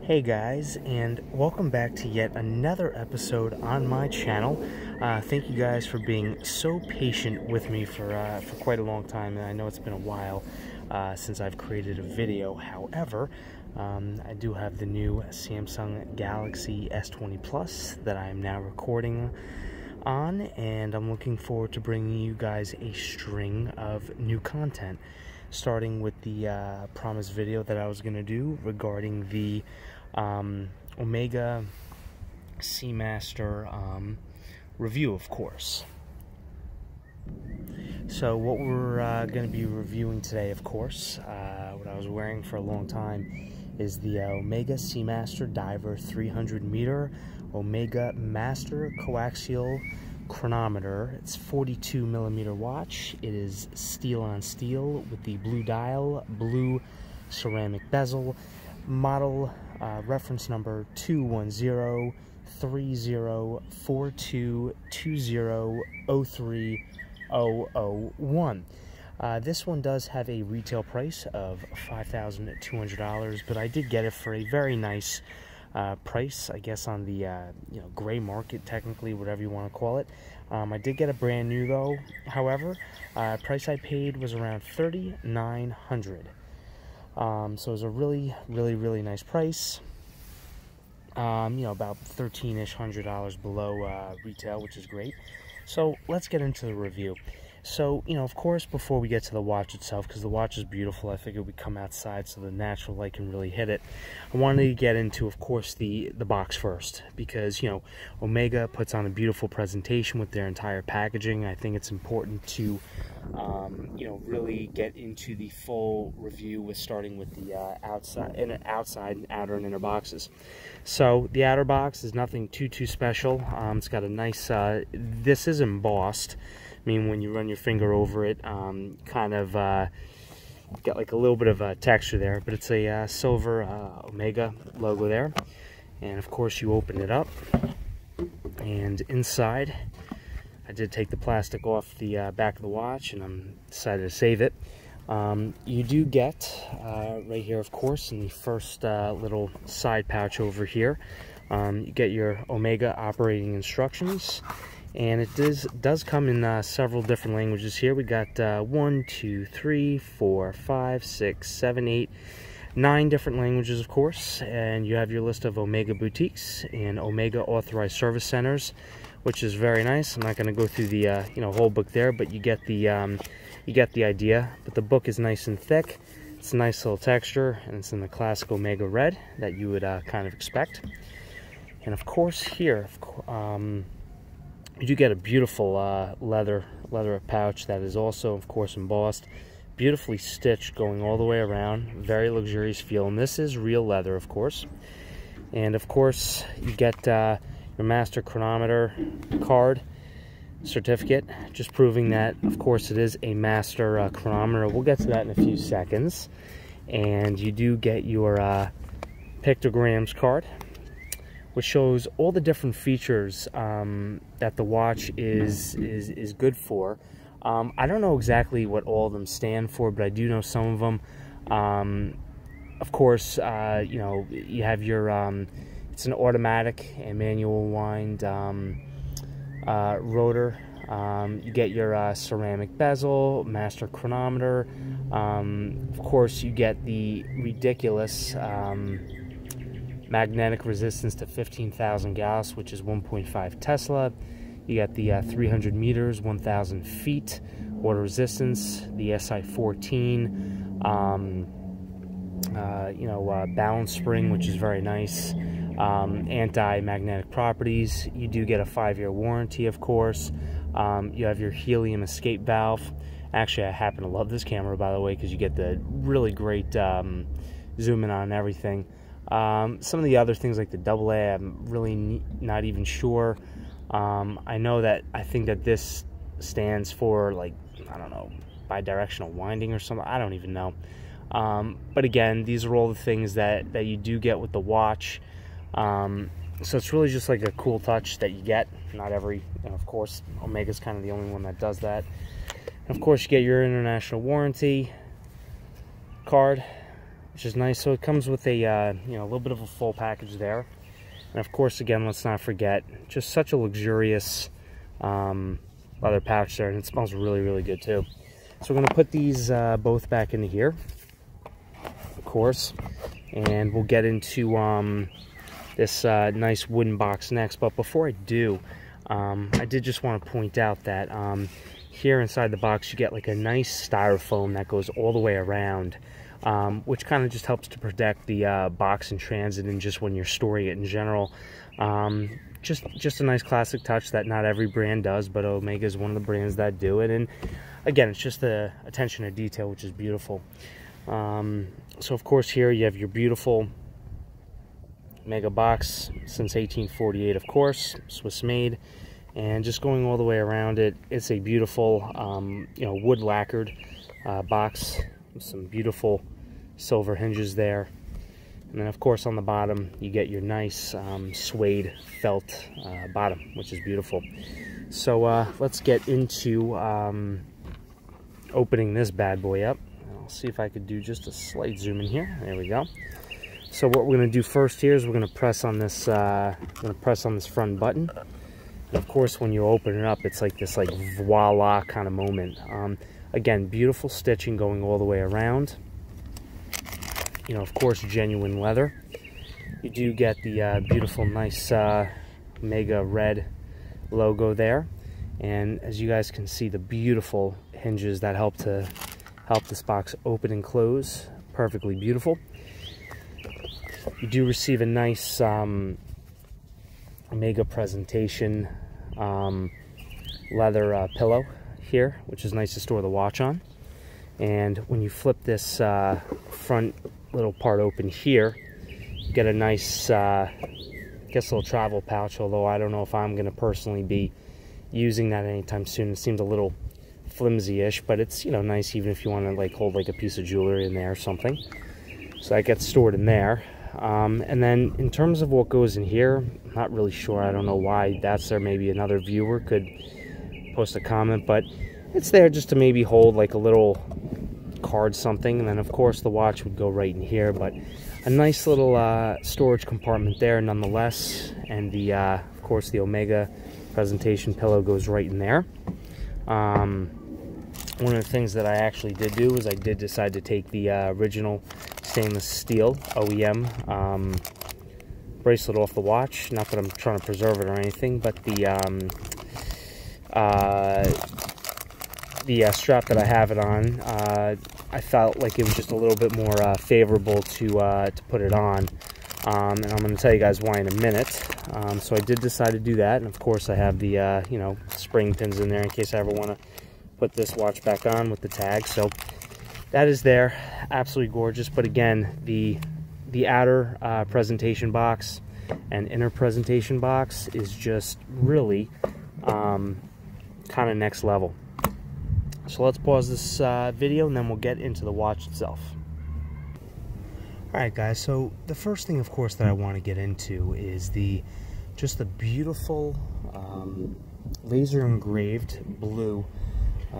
Hey guys, and welcome back to yet another episode on my channel. Thank you guys for being so patient with me for quite a long time, and I know it's been a while since I've created a video. However, I do have the new Samsung Galaxy S20 Plus that I am now recording on, and I'm looking forward to bringing you guys a string of new content, starting with the promised video that I was going to do regarding the Omega Seamaster review, of course. So what we're going to be reviewing today, of course, what I was wearing for a long time, is the Omega Seamaster Diver 300-meter Omega Master Coaxial chronometer. It's 42mm watch. It is steel on steel with the blue dial, blue ceramic bezel, model reference number 210-3042-2003-001. This one does have a retail price of $5,200, but I did get it for a very nice price, I guess, on the gray market, technically, whatever you want to call it. I did get it brand new though. However, price I paid was around $3,900. So it was a really nice price. About $1,300 below retail, which is great. So let's get into the review. So, of course, before we get to the watch itself, because the watch is beautiful, I figured we'd come outside so the natural light can really hit it. I wanted to get into, of course, the box first, because, Omega puts on a beautiful presentation with their entire packaging. I think it's important to, really get into the full review with starting with the outside, outer, and inner boxes. So the outer box is nothing too special. It's got a nice, this is embossed. I mean, when you run your finger over it, kind of got like a little bit of a texture there, but it's a silver Omega logo there. And of course, you open it up, and inside, I did take the plastic off the back of the watch, and I'm decided to save it. You do get right here, of course, in the first little side pouch over here, you get your Omega operating instructions. And it does come in several different languages here. We got 1, 2, 3, 4, 5, 6, 7, 8, 9 different languages, of course. And you have your list of Omega boutiques and Omega authorized service centers, which is very nice. I'm not going to go through the whole book there, but you get the idea. But the book is nice and thick. It's a nice little texture, and it's in the classic Omega red that you would kind of expect. And of course, here, you do get a beautiful leather pouch that is also, of course, embossed, beautifully stitched going all the way around, very luxurious feel. And this is real leather, of course. And of course, you get your master chronometer card certificate, just proving that, of course, it is a master chronometer. We'll get to that in a few seconds. And you do get your pictograms card, which shows all the different features that the watch is good for. I don't know exactly what all of them stand for, but I do know some of them. Of course, you have your, it's an automatic and manual wind rotor. You get your ceramic bezel, master chronometer. Of course, you get the ridiculous magnetic resistance to 15,000 Gauss, which is 1.5 Tesla. You got the 300 meters, 1,000 feet water resistance, the SI14, balance spring, which is very nice, anti-magnetic properties. You do get a 5-year warranty, of course. You have your helium escape valve. Actually, I happen to love this camera, by the way, because you get the really great zoom in on everything. Some of the other things like the AA, I'm really not even sure. I think that this stands for, like, I don't know, bidirectional winding or something. I don't even know. But again, these are all the things that you do get with the watch. So it's really just like a cool touch that you get. Not every, of course, Omega's kind of the only one that does that. And of course, you get your international warranty card, which is nice. So it comes with a you know, a little bit of a full package there. And of course, again, let's not forget, just such a luxurious leather pouch there, and it smells really, really good too. So we're going to put these both back into here, of course, and we'll get into this nice wooden box next. But before I do, I did just want to point out that here inside the box you get like a nice styrofoam that goes all the way around, which kind of just helps to protect the box in transit and just when you're storing it in general. Just a nice classic touch that not every brand does, but Omega is one of the brands that do it. And again, it's just the attention to detail, which is beautiful. So of course here you have your beautiful Omega box since 1848, of course, Swiss made, and just going all the way around it, it's a beautiful you know, wood lacquered box with some beautiful silver hinges there. And then of course on the bottom you get your nice suede felt bottom, which is beautiful. So let's get into opening this bad boy up. I'll see if I could do just a slight zoom in here. There we go. So what we're going to do first here is we're going to press on this front button. And of course when you open it up, it's like this like voila kind of moment. Again, beautiful stitching going all the way around. You know, of course, genuine leather. You do get the beautiful, nice Omega red logo there, and as you guys can see, the beautiful hinges that help this box open and close perfectly beautiful. You do receive a nice Omega presentation leather pillow here, which is nice to store the watch on. And when you flip this front little part open here, you get a nice I guess little travel pouch, although I don't know if I'm going to personally be using that anytime soon. It seems a little flimsy-ish, but it's, you know, nice even if you want to like hold like a piece of jewelry in there or something. So that gets stored in there. And then in terms of what goes in here, I'm not really sure. I don't know why that's there. Maybe another viewer could post a comment, but it's there just to maybe hold like a little card something, and then of course the watch would go right in here, but a nice little storage compartment there nonetheless. And the of course the Omega presentation pillow goes right in there. One of the things that I actually did do is I did decide to take the original stainless steel OEM bracelet off the watch. Not that I'm trying to preserve it or anything, but the strap that I have it on, I felt like it was just a little bit more favorable to put it on, and I'm going to tell you guys why in a minute. So I did decide to do that, and of course I have the you know, spring pins in there in case I ever want to put this watch back on with the tag. So that is there, absolutely gorgeous. But again, the outer presentation box and inner presentation box is just really kind of next level. So let's pause this video and then we'll get into the watch itself. Alright guys, so the first thing of course that I want to get into is just the beautiful laser engraved blue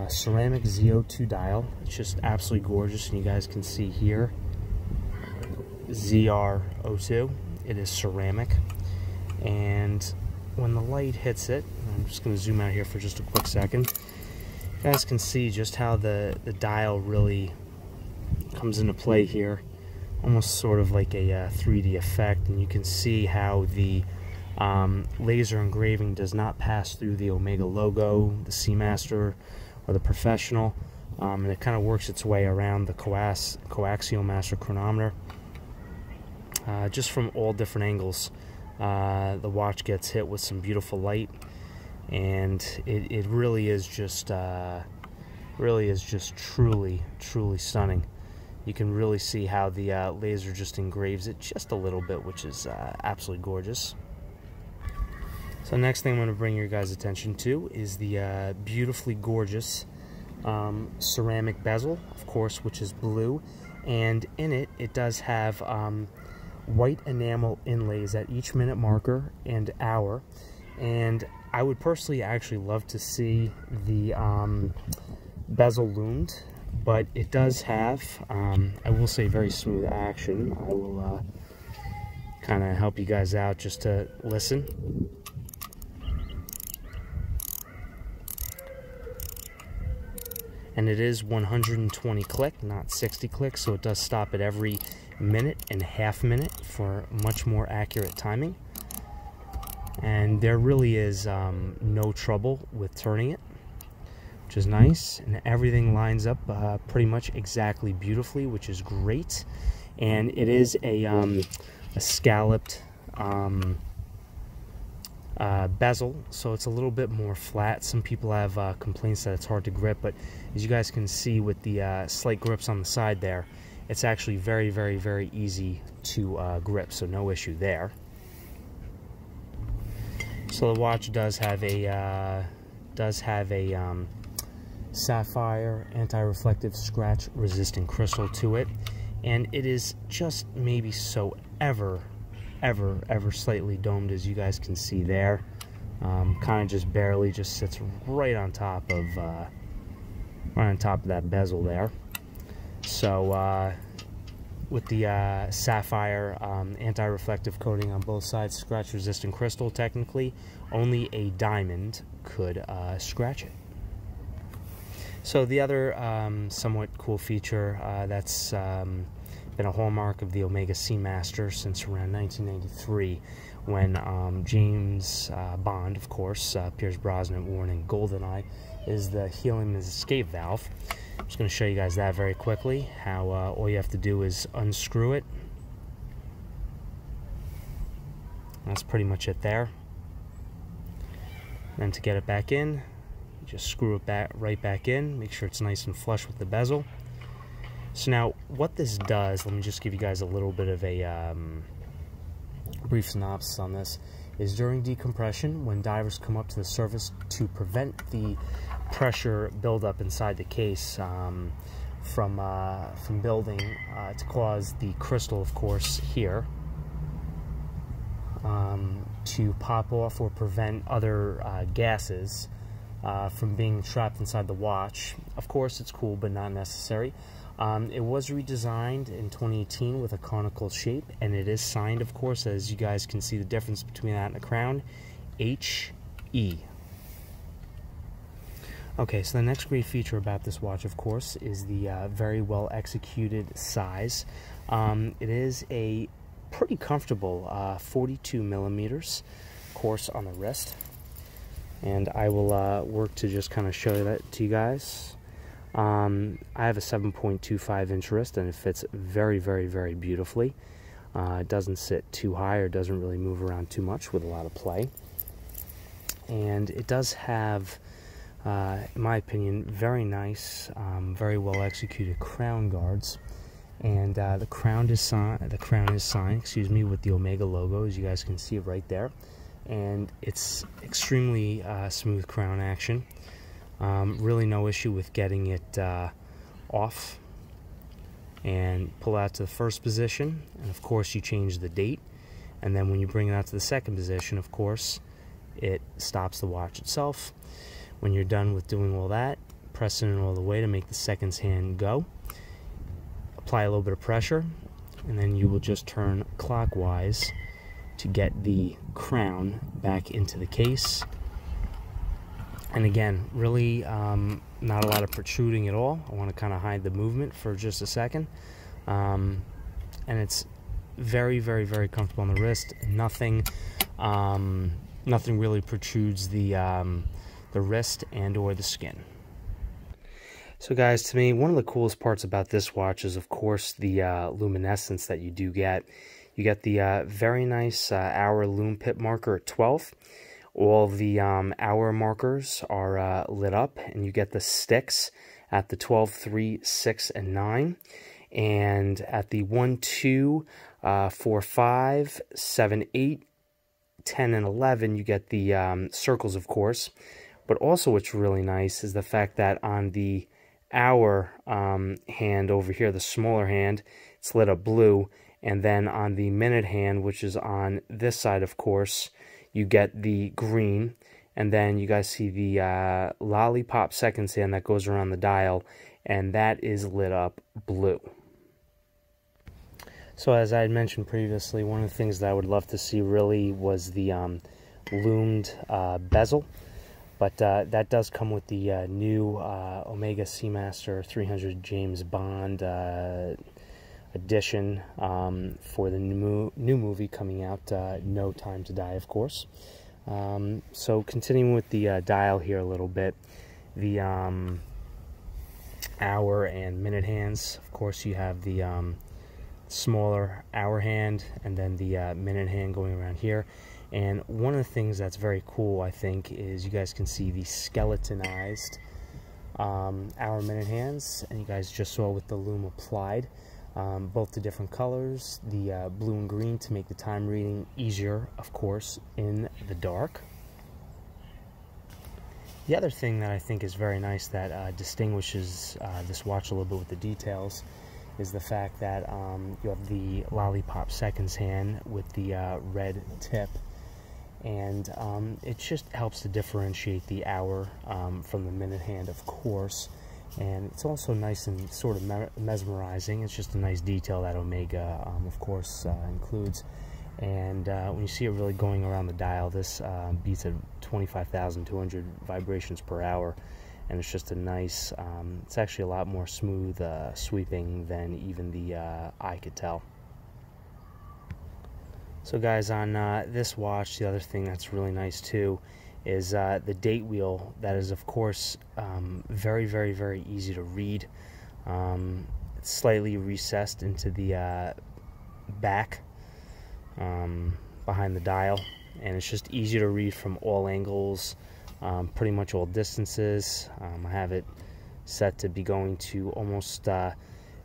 ceramic Z02 dial. It's just absolutely gorgeous, and you guys can see here ZR02. It is ceramic, and when the light hits it, I'm just going to zoom out here for just a quick second. You guys can see just how the dial really comes into play here, almost sort of like a 3D effect, and you can see how the laser engraving does not pass through the Omega logo, the Seamaster, or the Professional, and it kind of works its way around the Co-Axial master chronometer. Just from all different angles, the watch gets hit with some beautiful light, and it really is just truly stunning. You can really see how the laser just engraves it just a little bit, which is absolutely gorgeous. So next thing I'm going to bring your guys' attention to is the beautifully gorgeous ceramic bezel, of course, which is blue, and in it does have white enamel inlays at each minute marker and hour. And I would personally actually love to see the bezel loomed, but it does have, I will say, very smooth action. I will kind of help you guys out just to listen. And it is 120 click, not 60 clicks, so it does stop at every minute and half minute for much more accurate timing. And there really is no trouble with turning it, which is nice, and everything lines up pretty much exactly beautifully, which is great. And it is a scalloped bezel, so it's a little bit more flat. Some people have complaints that it's hard to grip, but as you guys can see with the slight grips on the side there, it's actually very, very, very easy to grip, so no issue there. So the watch does have a sapphire anti-reflective scratch-resistant crystal to it, and it is just maybe so ever slightly domed, as you guys can see there. Kind of just barely just sits right on top of that bezel there. So with the sapphire anti-reflective coating on both sides, scratch-resistant crystal, technically only a diamond could scratch it. So the other somewhat cool feature that's been a hallmark of the Omega Seamaster since around 1993, when James Bond, of course, Pierce Brosnan wore in GoldenEye, is the helium escape valve. I'm just going to show you guys that very quickly, how all you have to do is unscrew it. That's pretty much it there. Then to get it back in, you just screw it right back in, make sure it's nice and flush with the bezel. So now what this does, let me just give you guys a little bit of a brief synopsis on this, is during decompression, when divers come up to the surface to prevent the pressure buildup inside the case from building to cause the crystal, of course, here to pop off, or prevent other gases from being trapped inside the watch. Of course, it's cool, but not necessary. It was redesigned in 2018 with a conical shape, and it is signed, of course, as you guys can see the difference between that and the crown, HE. Okay, so the next great feature about this watch, of course, is the very well executed size. It is a pretty comfortable 42 millimeters, of course, on the wrist. And I will work to just kind of show that to you guys. I have a 7.25 inch wrist, and it fits very, very, very beautifully. It doesn't sit too high, or doesn't really move around too much with a lot of play. And it does have, in my opinion, very nice, very well executed crown guards. And the crown is signed, excuse me, with the Omega logo, as you guys can see right there. And it's extremely smooth crown action. Really no issue with getting it off. And pull out to the first position, and of course you change the date. And then when you bring it out to the second position, of course, it stops the watch itself. When you're done with doing all that, press it in all the way to make the seconds hand go. Apply a little bit of pressure, and then you will just turn clockwise to get the crown back into the case. And again, really not a lot of protruding at all. I want to kind of hide the movement for just a second. And it's very, very, very comfortable on the wrist. Nothing really protrudes the wrist and or the skin. So guys, to me, one of the coolest parts about this watch is, of course, the luminescence that you do get. You get the very nice hour lume pip marker at 12. All the hour markers are lit up, and you get the sticks at the 12, 3, 6, and 9. And at the 1, 2, 4, 5, 7, 8, 10, and 11, you get the circles, of course. But also what's really nice is the fact that on the hour hand over here, the smaller hand, it's lit up blue. And then on the minute hand, which is on this side, of course, you get the green. And then you guys see the lollipop seconds hand that goes around the dial. and that is lit up blue. So as I had mentioned previously, one of the things that I would love to see really was the loomed bezel, but that does come with the new Omega Seamaster 300 James Bond edition for the new movie coming out, No Time to Die, of course. So continuing with the dial here a little bit, the hour and minute hands. Of course, you have the smaller hour hand and then the minute hand going around here. And one of the things that's very cool, I think, is you guys can see the skeletonized hour minute hands, and you guys just saw with the loom applied. Both the different colors, the blue and green, to make the time reading easier, of course, in the dark. The other thing that I think is very nice that distinguishes this watch a little bit with the details is the fact that you have the lollipop seconds hand with the red tip, and it just helps to differentiate the hour from the minute hand, of course. And it's also nice and sort of mesmerizing. It's just a nice detail that Omega, of course, includes. And when you see it really going around the dial, this beats at 25,200 vibrations per hour. And it's just a nice, it's actually a lot more smooth sweeping than even the eye could tell. So guys, on this watch, the other thing that's really nice too is the date wheel. That is, of course, very, very, very easy to read. It's slightly recessed into the back behind the dial, and it's just easy to read from all angles, pretty much all distances. I have it set to be going to almost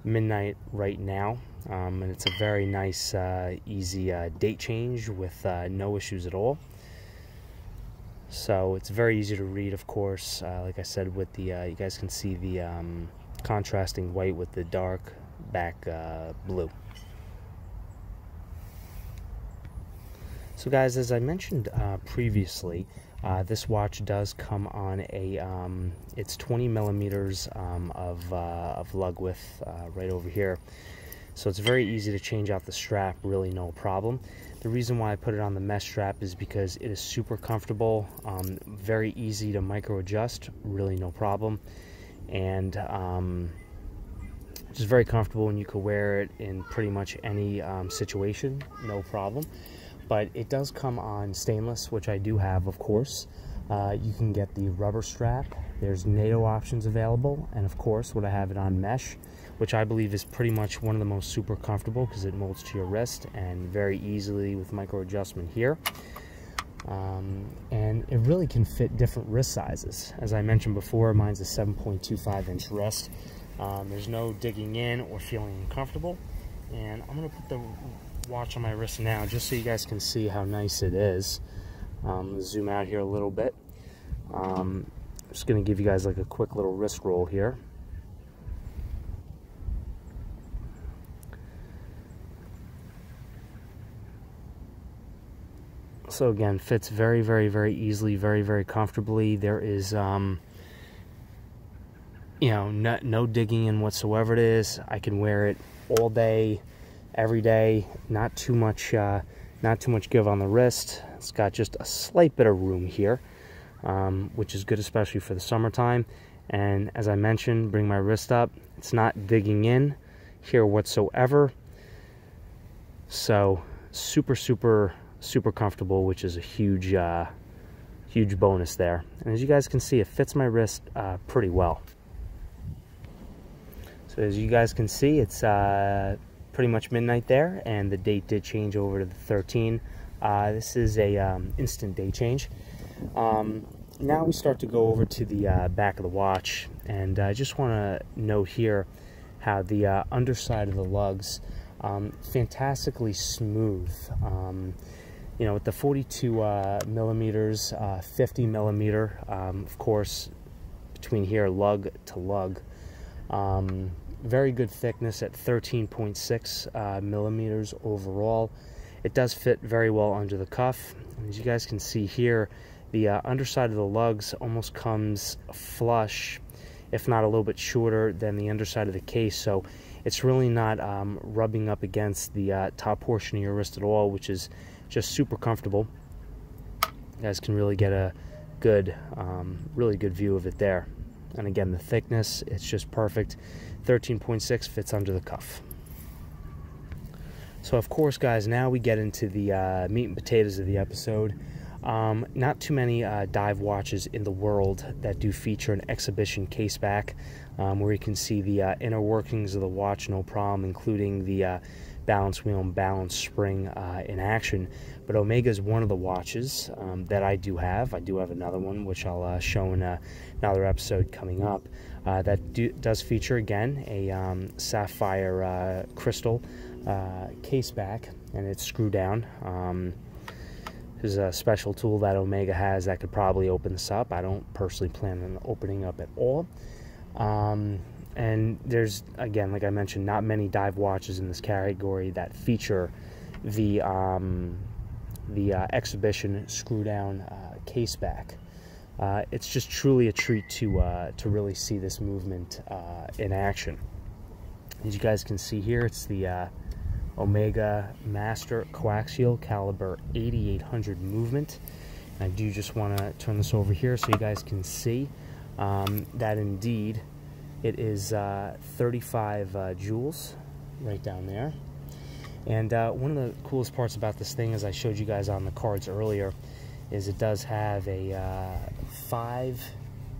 midnight right now, and it's a very nice, easy date change with no issues at all. So it's very easy to read, of course. Like I said, with the you guys can see the contrasting white with the dark back blue. So guys, as I mentioned previously, this watch does come on a it's 20 millimeters of lug width right over here. So it's very easy to change out the strap, really no problem. The reason why I put it on the mesh strap is because it is super comfortable, very easy to micro adjust, really no problem, and just very comfortable, and you could wear it in pretty much any situation, no problem. But it does come on stainless, which I do have, of course. You can get the rubber strap. There's NATO options available, and of course, would I have it on mesh, which I believe is pretty much one of the most super comfortable because it molds to your wrist and very easily with micro adjustment here. And it really can fit different wrist sizes. As I mentioned before, mine's a 7.25 inch wrist. There's no digging in or feeling uncomfortable. And I'm going to put the watch on my wrist now just so you guys can see how nice it is. Zoom out here a little bit. I'm just going to give you guys like a quick little wrist roll here. So again, fits very, very, very easily, very, very comfortably. There is, you know, no digging in whatsoever. It is. I can wear it all day, every day. Not too much give on the wrist. It's got just a slight bit of room here, which is good, especially for the summertime. And as I mentioned, bring my wrist up. It's not digging in here whatsoever. So super, super, super comfortable, which is a huge huge bonus there. And as you guys can see, it fits my wrist pretty well. So as you guys can see, it's pretty much midnight there, and the date did change over to the 13. This is a instant date change. Now we start to go over to the back of the watch, and I just want to note here how the underside of the lugs, fantastically smooth. You know, with the 42 millimeters, 50 millimeter, of course, between here, lug to lug. Very good thickness at 13.6 millimeters overall. It does fit very well under the cuff. As you guys can see here, the underside of the lugs almost comes flush, if not a little bit shorter than the underside of the case, so it's really not rubbing up against the top portion of your wrist at all, which is just super comfortable. You guys can really get a good, really good view of it there. And again, the thickness, it's just perfect. 13.6 fits under the cuff. So of course, guys, now we get into the meat and potatoes of the episode. Not too many dive watches in the world that do feature an exhibition caseback, where you can see the inner workings of the watch, no problem, including the balance wheel and balance spring in action. But Omega is one of the watches that I do have. I do have another one, which I'll show in another episode coming up, that does feature, again, a sapphire crystal caseback, and it's screw down. There's a special tool that Omega has that could probably open this up. I don't personally plan on opening up at all. And there's, again, like I mentioned, not many dive watches in this category that feature the exhibition screw down caseback. It's just truly a treat to really see this movement in action. As you guys can see here, it's the Omega Master Co-Axial caliber 8800 movement. I do just want to turn this over here so you guys can see that indeed it is 35 joules right down there. And one of the coolest parts about this thing, as I showed you guys on the cards earlier, is it does have a 5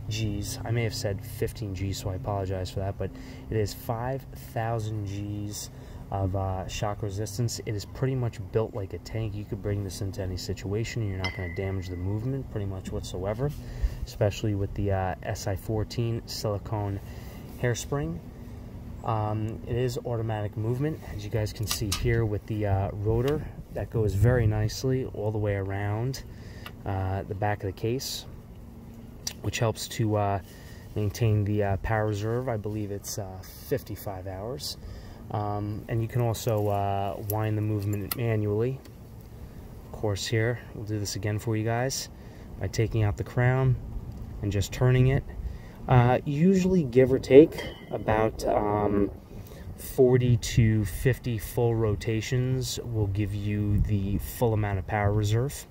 Gs. I may have said 15 Gs, so I apologize for that, but it is 5,000 Gs of shock resistance. It is pretty much built like a tank. You could bring this into any situation and you're not going to damage the movement pretty much whatsoever, especially with the SI14 silicone hairspring. It is automatic movement, as you guys can see here, with the rotor that goes very nicely all the way around the back of the case, which helps to maintain the power reserve. I believe it's 55 hours. And you can also wind the movement manually. Of course, here, we'll do this again for you guys by taking out the crown and just turning it. Usually, give or take, about 40 to 50 full rotations will give you the full amount of power reserve.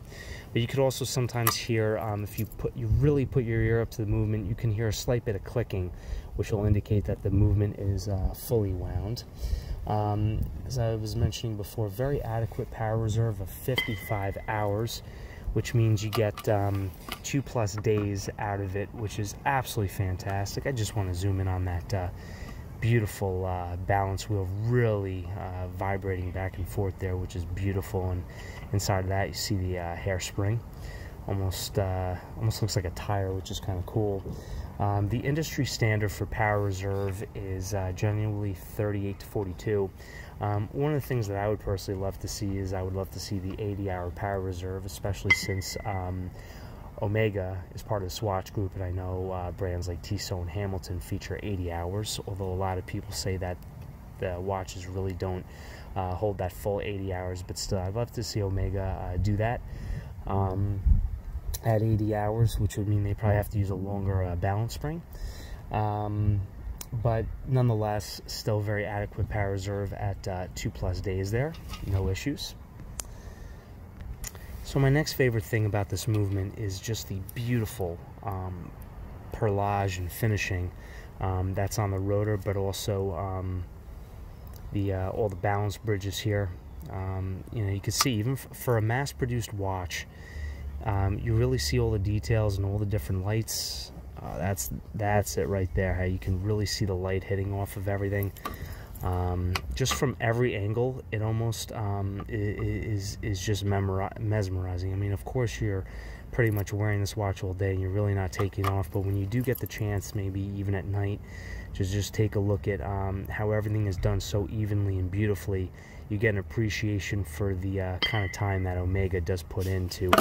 But you could also sometimes hear, if you really put your ear up to the movement, you can hear a slight bit of clicking, which will indicate that the movement is fully wound. As I was mentioning before, very adequate power reserve of 55 hours, which means you get 2+ days out of it, which is absolutely fantastic. I just want to zoom in on that beautiful balance wheel, really vibrating back and forth there, which is beautiful. And inside of that, you see the hairspring. Almost looks like a tire, which is kind of cool. The industry standard for power reserve is generally 38 to 42. One of the things that I would personally love to see is I would love to see the 80-hour power reserve, especially since Omega is part of the Swatch group, and I know brands like Tissot and Hamilton feature 80 hours, although a lot of people say that the watches really don't hold that full 80 hours, but still, I'd love to see Omega do that at 80 hours, which would mean they probably have to use a longer balance spring. But nonetheless, still very adequate power reserve at 2+ days there, no issues. So my next favorite thing about this movement is just the beautiful perlage and finishing that's on the rotor, but also all the balance bridges here. You know, you can see even for a mass-produced watch, you really see all the details and all the different lights. That's it right there. How you can really see the light hitting off of everything. Just from every angle, it almost is just mesmerizing. I mean, of course, you're pretty much wearing this watch all day and you're really not taking off, but when you do get the chance, maybe even at night, just take a look at how everything is done so evenly and beautifully. You get an appreciation for the kind of time that Omega does put into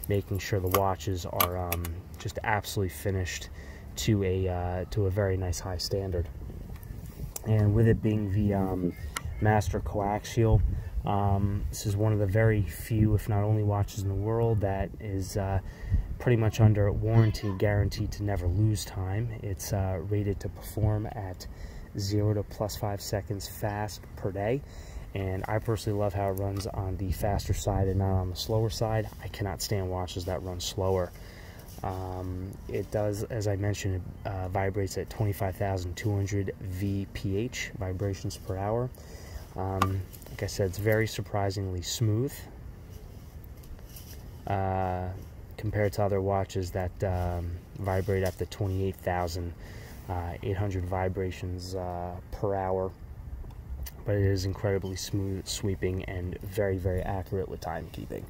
making sure the watches are just absolutely finished to a very nice high standard. And with it being the Master Co-Axial, This is one of the very few, if not only, watches in the world that is pretty much under warranty, guaranteed to never lose time. It's rated to perform at 0 to +5 seconds fast per day, and I personally love how it runs on the faster side and not on the slower side. I cannot stand watches that run slower. It does, as I mentioned, it vibrates at 25,200 VPH, vibrations per hour. Like I said, it's very surprisingly smooth compared to other watches that vibrate up to 28,800 vibrations per hour. But it is incredibly smooth, sweeping, and very, very accurate with timekeeping.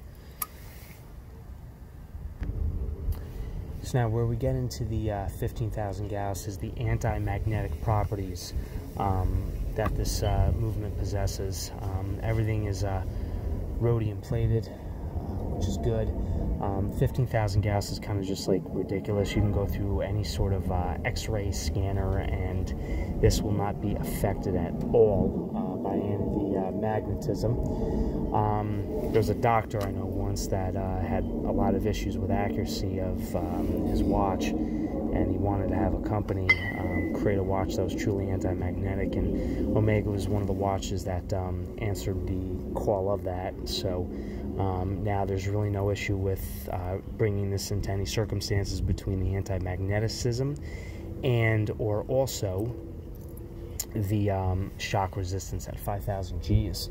So now, where we get into the 15,000 Gauss is the anti-magnetic properties that this movement possesses. Everything is rhodium plated, which is good. 15,000 Gauss is kind of just like ridiculous. You can go through any sort of X-ray scanner, and this will not be affected at all by any of the magnetism. There's a doctor I know once that had a lot of issues with accuracy of his watch, and he wanted to have a company create a watch that was truly anti-magnetic, and Omega was one of the watches that answered the call of that. So now there's really no issue with bringing this into any circumstances between the anti-magneticism and or also the shock resistance at 5,000 Gs.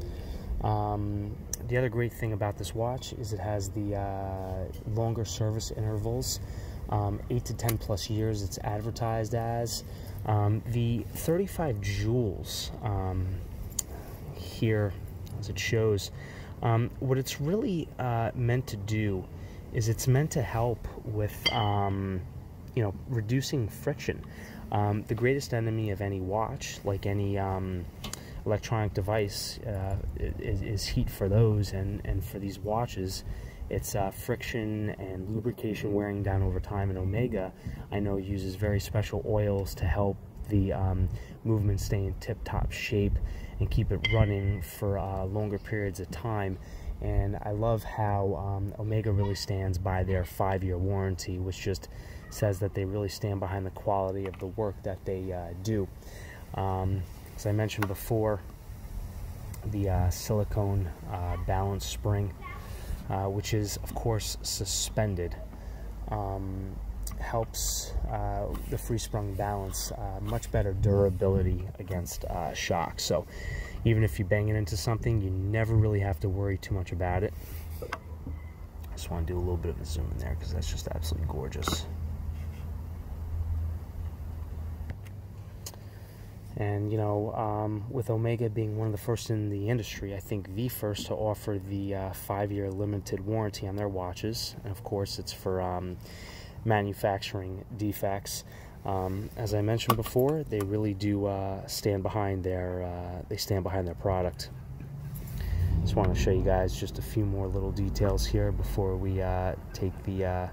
The other great thing about this watch is it has the longer service intervals, 8 to 10 plus years it's advertised as. The 35 joules here, as it shows, what it's really meant to do is it's meant to help with reducing friction. The greatest enemy of any watch, like any electronic device, is heat for those, and for these watches it's friction and lubrication wearing down over time. And Omega, I know, uses very special oils to help the movement stay in tip-top shape and keep it running for longer periods of time. And I love how Omega really stands by their 5-year warranty, which just says that they really stand behind the quality of the work that they do. As I mentioned before, the silicone balance spring, which is of course suspended, helps the free sprung balance, much better durability against shock. So even if you bang it into something, you never really have to worry too much about it. I just want to do a little bit of a zoom in there because that's just absolutely gorgeous. And with Omega being one of the first in the industry, I think the first to offer the 5-year limited warranty on their watches, and of course it's for manufacturing defects. As I mentioned before, they really do stand behind their product. Just want to show you guys just a few more little details here before we take the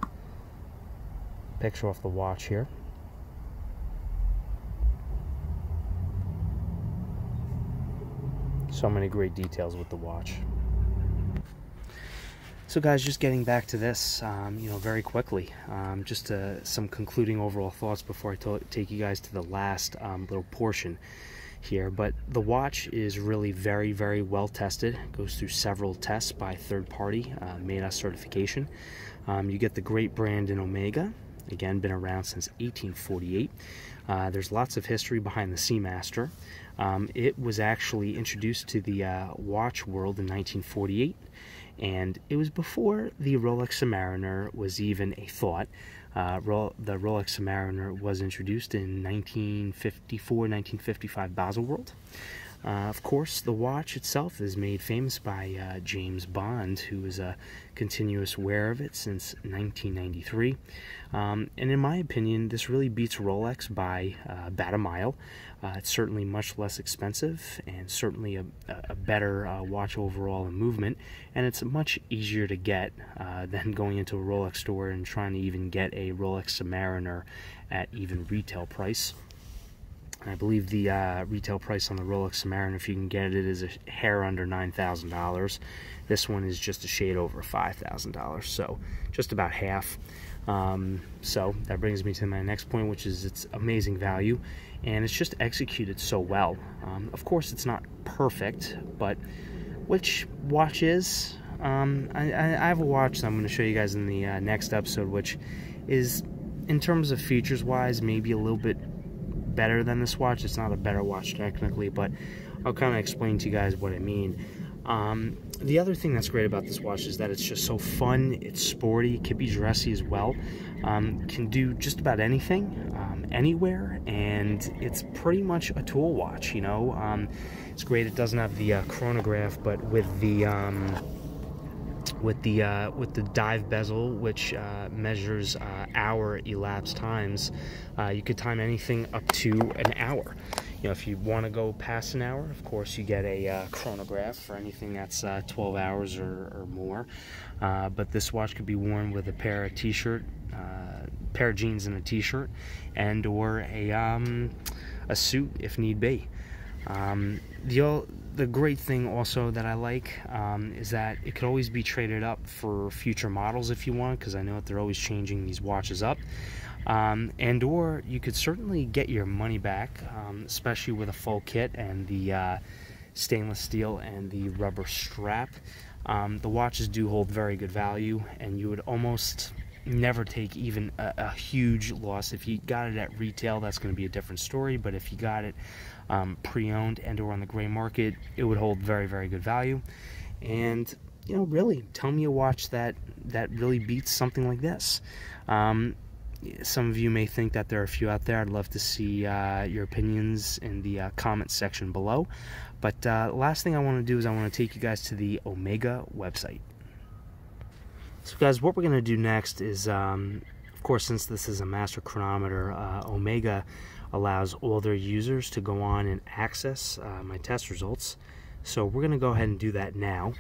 picture off the watch here. So many great details with the watch. So guys, just getting back to this, very quickly, just some concluding overall thoughts before I take you guys to the last little portion here. But the watch is really very, very well tested. It goes through several tests by third-party MADA certification. You get the great brand in Omega. Again, been around since 1848. There's lots of history behind the Seamaster. It was actually introduced to the watch world in 1948, and it was before the Rolex Submariner was even a thought. The Rolex Submariner was introduced in 1954-1955 Baselworld. Of course, the watch itself is made famous by James Bond, who is a continuous wearer of it since 1993. And in my opinion, this really beats Rolex by about a mile. It's certainly much less expensive and certainly a better watch overall in movement. And it's much easier to get than going into a Rolex store and trying to even get a Rolex Submariner at even retail price. I believe the retail price on the Rolex Submariner, if you can get it, is a hair under $9,000. This one is just a shade over $5,000, so just about half. So that brings me to my next point, which is its amazing value, and it's just executed so well. Of course, it's not perfect, but which watch is? I have a watch that I'm going to show you guys in the next episode, which is, in terms of features-wise, maybe a little bit better than this watch. It's not a better watch technically, but I'll kind of explain to you guys what I mean. The other thing that's great about this watch is that it's just so fun, it's sporty, it can be dressy as well, can do just about anything, anywhere, and it's pretty much a tool watch, you know. It's great. It doesn't have the chronograph, but with the dive bezel, which measures hour elapsed times, you could time anything up to an hour. You know, if you want to go past an hour, of course, you get a chronograph for anything that's 12 hours or more. But this watch could be worn with a pair of pair of jeans and a t-shirt, and or a suit if need be. The great thing also that I like is that it could always be traded up for future models if you want, because I know that they're always changing these watches up. And or you could certainly get your money back, especially with a full kit and the stainless steel and the rubber strap. The watches do hold very good value, and you would almost never take even a huge loss. If you got it at retail, that's going to be a different story, but if you got it pre-owned and or on the gray market, it would hold very, very good value. And, you know, really, tell me a watch that really beats something like this. Some of you may think that there are a few out there. I'd love to see your opinions in the comment section below. But last thing I want to do is I want to take you guys to the Omega website. So guys, what we're going to do next is, of course, since this is a master chronometer, Omega allows all their users to go on and access my test results. So we're going to go ahead and do that now.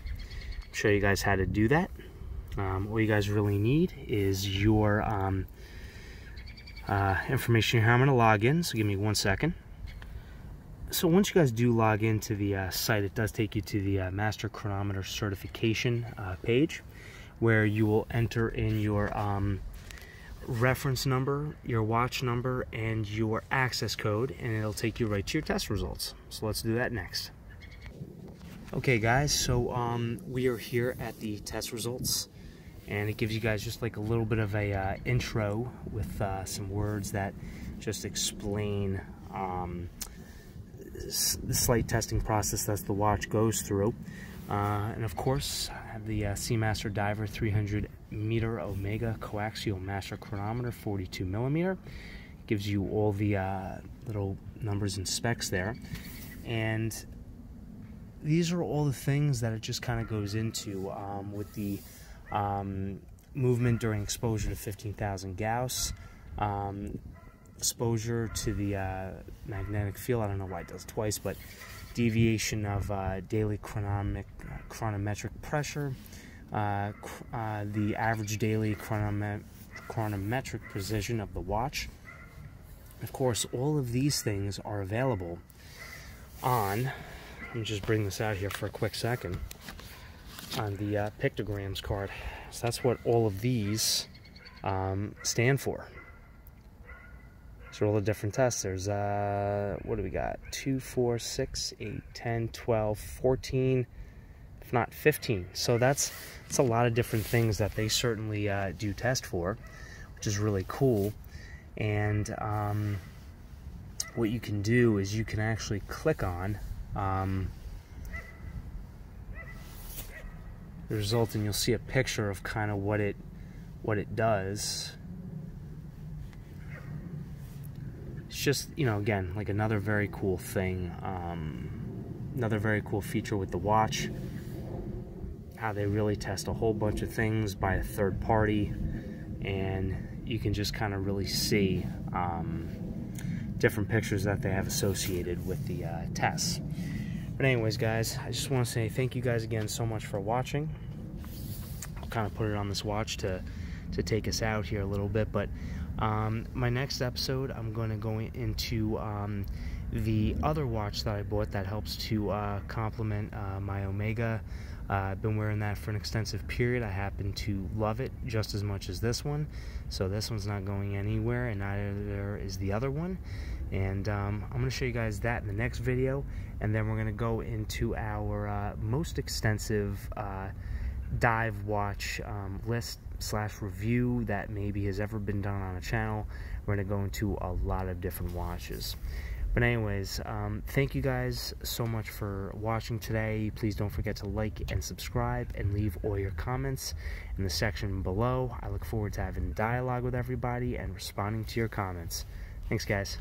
Show you guys how to do that. All you guys really need is your information here. I'm going to log in, so give me 1 second. So once you guys do log into the site, it does take you to the Master Chronometer Certification page, where you will enter in your reference number, your watch number, and your access code, and it'll take you right to your test results. So let's do that next. Okay guys, so we are here at the test results, and it gives you guys just like a little bit of a intro with some words that just explain the slight testing process that the watch goes through. And of course, I have the Seamaster Diver 300-meter Omega Co-Axial Master Chronometer, 42mm. It gives you all the little numbers and specs there. And these are all the things that it just kind of goes into with the movement during exposure to 15,000 Gauss, exposure to the magnetic field. I don't know why it does it twice, but deviation of daily chronometric pressure, the average daily chronometric precision of the watch. Of course, all of these things are available on, let me just bring this out here for a quick second, on the pictograms card. So that's what all of these stand for. So all the different tests. There's, what do we got? 2, 4, 6, 8, 10, 12, 14, if not 15. So that's a lot of different things that they certainly do test for, which is really cool. And what you can do is you can actually click on the result, and you'll see a picture of kind of what it does. It's just, you know, again, like another very cool thing, another very cool feature with the watch, how they really test a whole bunch of things by a third party, and you can just kind of really see different pictures that they have associated with the tests. But anyways, guys, I just want to say thank you guys again so much for watching. I'll kind of put it on this watch to take us out here a little bit, but My next episode, I'm going to go into the other watch that I bought that helps to complement my Omega. I've been wearing that for an extensive period. I happen to love it just as much as this one. So this one's not going anywhere, and neither is the other one. And I'm going to show you guys that in the next video. And then we're going to go into our most extensive dive watch list / review that maybe has ever been done on a channel. We're going to go into a lot of different watches. But anyways, thank you guys so much for watching today. Please don't forget to like and subscribe and leave all your comments in the section below. I look forward to having dialogue with everybody and responding to your comments. Thanks, guys.